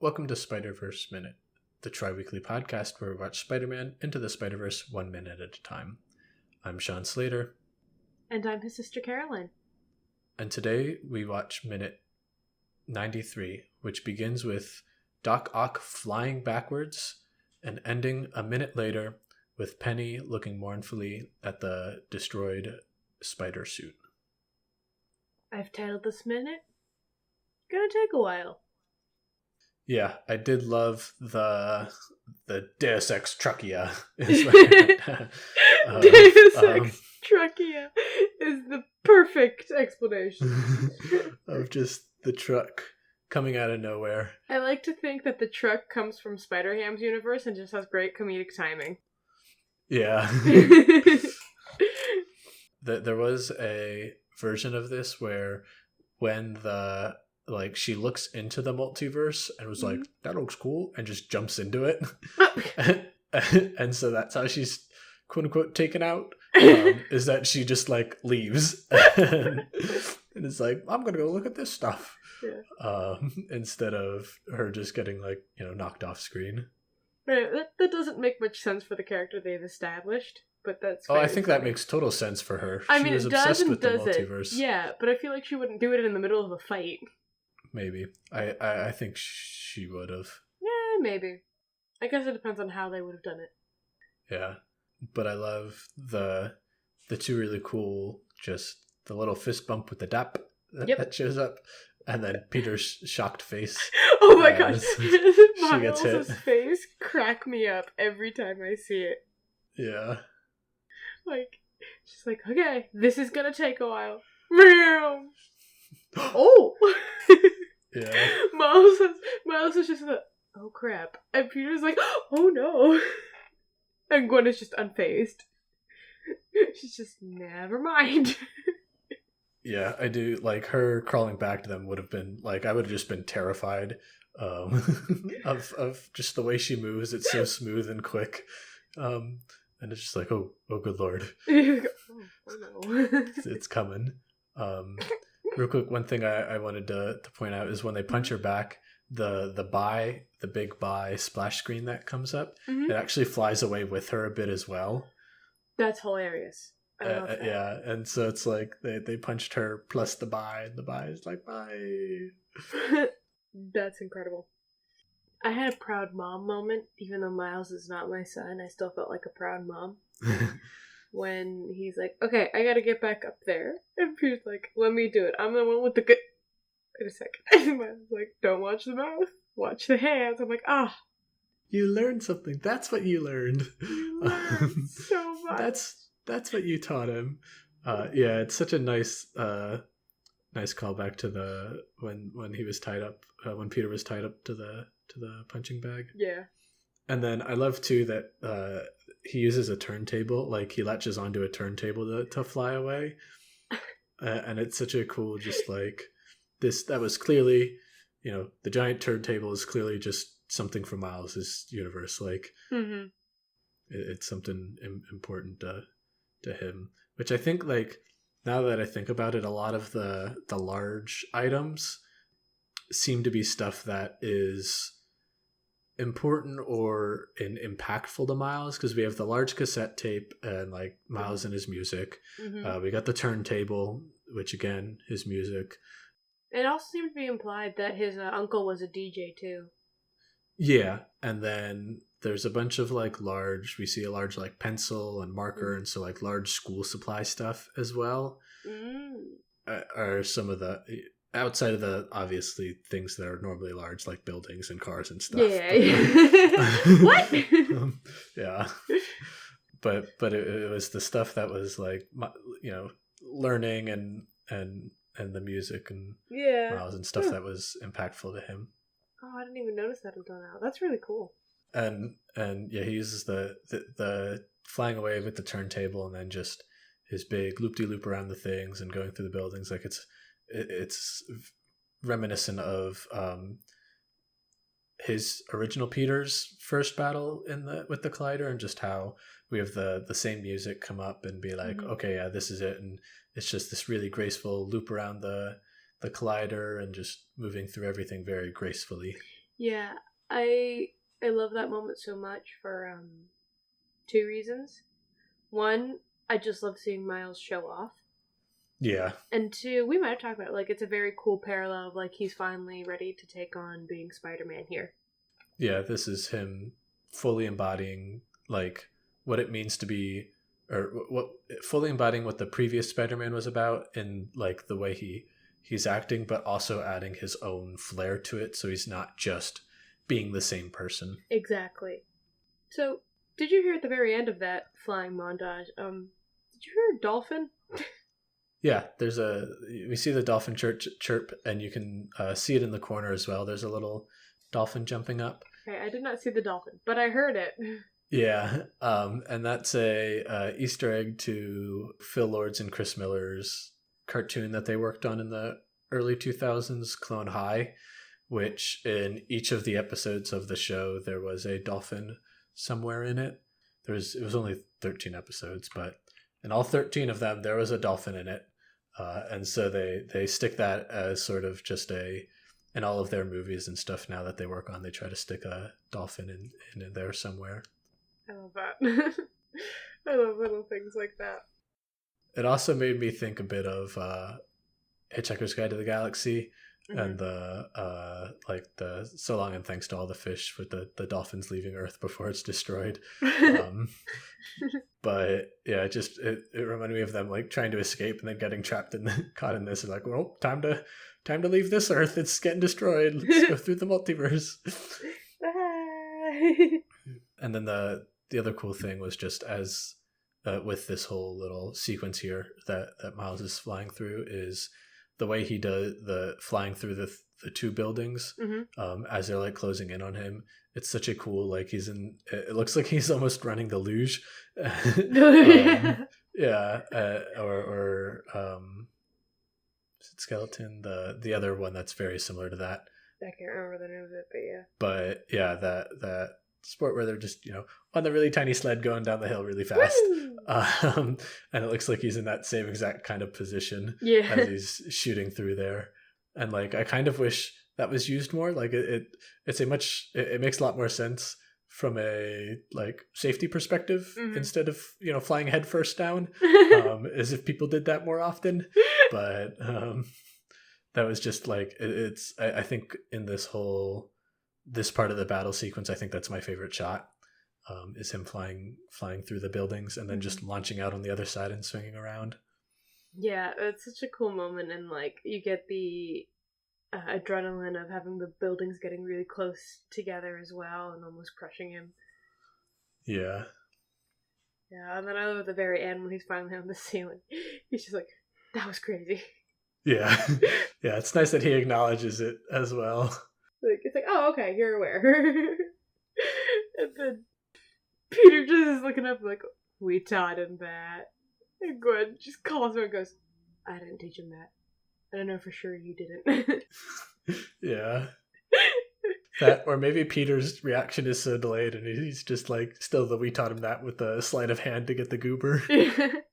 Welcome to Spider-Verse Minute, the tri-weekly podcast where we watch Spider-Man Into the Spider-Verse 1 minute at a time. I'm Sean Slater. And I'm his sister Caroline. And today we watch minute 93, which begins with Doc Ock flying backwards and ending a minute later with Penny looking mournfully at the destroyed spider suit. I've titled this minute, Gonna Take a While. Yeah, I did love the Deus Ex Truckia. Deus Ex Truckia is the perfect explanation. Of just the truck coming out of nowhere. I like to think that the truck comes from Spider-Ham's universe and just has great comedic timing. Yeah. There was a version of this where when she looks into the multiverse and was like, that looks cool, and just jumps into it. And so that's how she's quote unquote taken out, is that she just leaves and it's like, I'm gonna go look at this stuff. Yeah. Instead of her just getting knocked off screen. Right, that doesn't make much sense for the character they've established, but that's I think that makes total sense for her. She was obsessed with the multiverse. Yeah, but I feel like she wouldn't do it in the middle of a fight. Maybe. I think she would have. Yeah, maybe. I guess it depends on how they would have done it. Yeah. But I love the two really cool, just the little fist bump with the dap that shows up, and then Peter's shocked face. Oh my gosh. She gets hit. Miles' face crack me up every time I see it. Yeah. She's like, okay, this is gonna take a while. Oh! Yeah. Miles is just like, oh crap. And Peter's like, oh no. And Gwen is just unfazed. She's just, never mind. Yeah, I do. Her crawling back to them would have been, I would have just been terrified of just the way she moves. It's so smooth and quick. And it's just like, oh good lord. Oh no. It's coming. Real quick, one thing I wanted to point out is when they punch her back, the big bye splash screen that comes up, it actually flies away with her a bit as well. That's hilarious. I love that. Yeah, and so it's like they punched her plus the bye, and the bye is like, bye. That's incredible. I had a proud mom moment, even though Miles is not my son. I still felt like a proud mom. When he's like, okay, I gotta get back up there. And Peter's like, let me do it. I'm the one with the good... Wait a second. And Miles is like, don't watch the mouth. Watch the hands. I'm like, You learned something. That's what you learned. You learned so much. That's what you taught him. Yeah, it's such a nice callback to the when he was tied up, when Peter was tied up to the punching bag. Yeah. And then I love too that he uses a turntable, he latches onto a turntable to fly away, and it's such a cool, just this. That was clearly, the giant turntable is clearly just something from Miles's universe. It's something important to him, which I think now that I think about it, a lot of the large items seem to be stuff that is important or impactful to Miles, because we have the large cassette tape and Miles and his music. We got the turntable, which again, his music. It also seemed to be implied that his uncle was a DJ too. Yeah, and then there's a bunch of we see a large pencil and marker, and so large school supply stuff as well. Are some of the outside of the obviously things that are normally large, like buildings and cars and stuff. Yeah. What? Yeah. But it was the stuff that was learning and the music and Miles and stuff that was impactful to him. Oh, I didn't even notice that until now. That's really cool. And yeah, he uses the flying away with the turntable, and then just his big loop-de-loop around the things and going through the buildings. It's reminiscent of his original Peter's first battle with the Collider, and just how we have the same music come up and be like, okay, yeah, this is it, and it's just this really graceful loop around the Collider and just moving through everything very gracefully. Yeah, I love that moment so much for two reasons. One, I just love seeing Miles show off. Yeah. And two, we might have talked about it, like it's a very cool parallel of like he's finally ready to take on being Spider-Man here. Yeah, this is him fully embodying like what it means to be, or what fully embodying what the previous Spider-Man was about in like the way he's acting, but also adding his own flair to it, so he's not just being the same person. Exactly. So, did you hear at the very end of that flying montage? Did you hear a dolphin? Yeah, we see the dolphin chirp, and you can see it in the corner as well. There's a little dolphin jumping up. Okay, I did not see the dolphin, but I heard it. Yeah, and that's a Easter egg to Phil Lord's and Chris Miller's cartoon that they worked on in the early 2000s, Clone High, which in each of the episodes of the show there was a dolphin somewhere in it. It was only 13 episodes, but in all 13 of them there was a dolphin in it, and so they stick that as sort of just in all of their movies and stuff now that they work on. They try to stick a dolphin in there somewhere. I love that. I love little things like that. It also made me think a bit of Hitchhiker's Guide to the Galaxy, and the like the so long and thanks to all the fish with the dolphins leaving Earth before it's destroyed. But yeah, it reminded me of them like trying to escape and then getting trapped and caught in this. And like, well, time to leave this Earth. It's getting destroyed. Let's go through the multiverse. And then the other cool thing was just as with this whole little sequence here that Miles is flying through is the way he does the flying through the two buildings as they're like closing in on him. It's such a cool, like it looks like he's almost running the luge. Yeah, or is it Skeleton? The other one that's very similar to that. I can't remember the name of it, but yeah. But yeah, that sport where they're just on the really tiny sled going down the hill really fast, and it looks like he's in that same exact kind of position as he's shooting through there. And like I kind of wish that was used more. Like it makes a lot more sense from a like safety perspective instead of flying headfirst down, as if people did that more often. But that was just like I think in this part of the battle sequence, I think that's my favorite shot, is him flying through the buildings and then just launching out on the other side and swinging around. Yeah, it's such a cool moment, and like you get the adrenaline of having the buildings getting really close together as well and almost crushing him. Yeah. Yeah, and then I love at the very end when he's finally on the ceiling. He's just like, that was crazy. Yeah. Yeah, it's nice that he acknowledges it as well. Like, it's like, oh, okay, you're aware. And then Peter just is looking up like, we taught him that. And Gwen just calls him and goes, I didn't teach him that. I don't know for sure you didn't. Yeah. That, or maybe Peter's reaction is so delayed and he's just like, still we taught him that with the sleight of hand to get the goober. I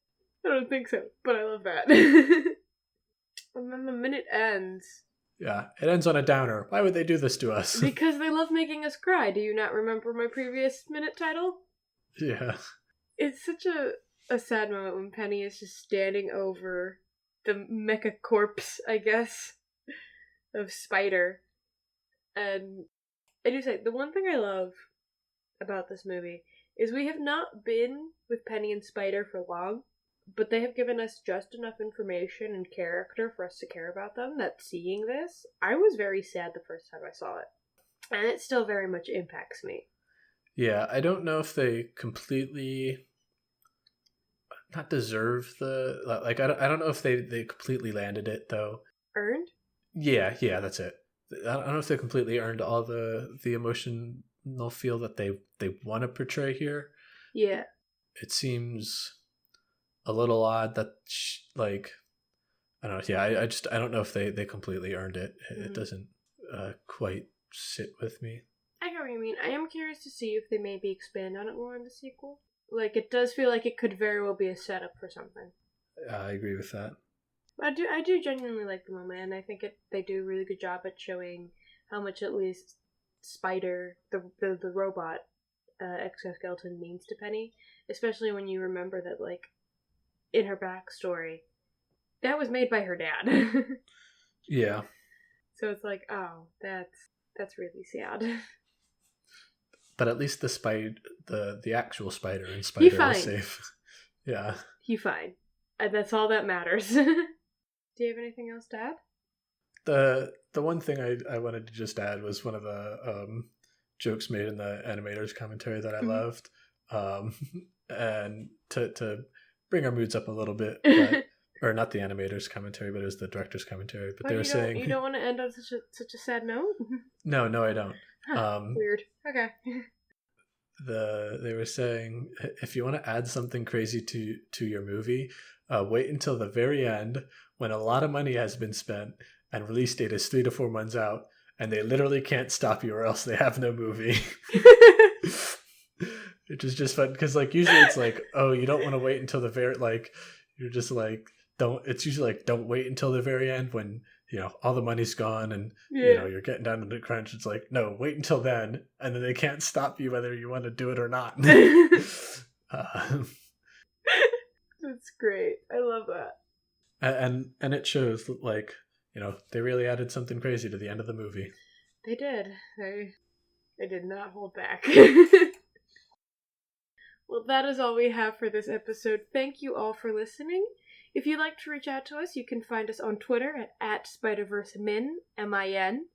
don't think so, but I love that. And then the minute ends. Yeah, it ends on a downer. Why would they do this to us? Because they love making us cry. Do you not remember my previous minute title? Yeah. It's such a sad moment when Penny is just standing over the mecha corpse, I guess, of Spider. And I do say, the one thing I love about this movie is we have not been with Penny and Spider for long, but they have given us just enough information and character for us to care about them that seeing this, I was very sad the first time I saw it. And it still very much impacts me. Yeah, I don't know if they completely not deserve the like. I don't know if they completely landed it though. Earned? Yeah, that's it. I don't know if they completely earned all the emotional feel that they want to portray here. Yeah. It seems a little odd that like I don't know. Yeah, I don't know if they completely earned it. It doesn't quite sit with me. I get what you mean. I am curious to see if they maybe expand on it more in the sequel. Like, it does feel like it could very well be a setup for something. I agree with that. I do genuinely like the moment, and I think they do a really good job at showing how much at least Spider, the robot exoskeleton means to Penny, especially when you remember that, like, in her backstory, that was made by her dad. Yeah. So it's like, oh, that's really sad. But at least the actual spider and Spider are safe. Yeah. He's fine. And that's all that matters. Do you have anything else to add? The one thing I wanted to just add was one of the jokes made in the animators commentary that I loved. And to bring our moods up a little bit, but, or not the animators commentary, but it was the director's commentary. But they were saying, you don't want to end on such a sad note? No, I don't. Weird. Okay. They were saying, if you want to add something crazy to your movie, wait until the very end when a lot of money has been spent and release date is 3 to 4 months out, and they literally can't stop you or else they have no movie. Which is just fun because, like, usually it's like, oh, you don't want to wait until the very, like, you're just like, it's usually like, don't wait until the very end when, you know, all the money's gone and, you know, you're getting down to the crunch. It's like, no, wait until then. And then they can't stop you whether you want to do it or not. That's great. I love that. And it shows, like, you know, they really added something crazy to the end of the movie. They did. They did not hold back. Well, that is all we have for this episode. Thank you all for listening. If you'd like to reach out to us, you can find us on Twitter at SpiderVerseMin, MIN,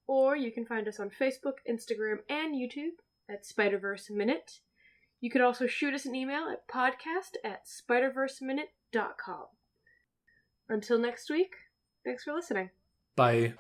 or you can find us on Facebook, Instagram, and YouTube at Spiderverse Minute. You could also shoot us an email at podcast@spiderverseminute.com. Until next week, thanks for listening. Bye.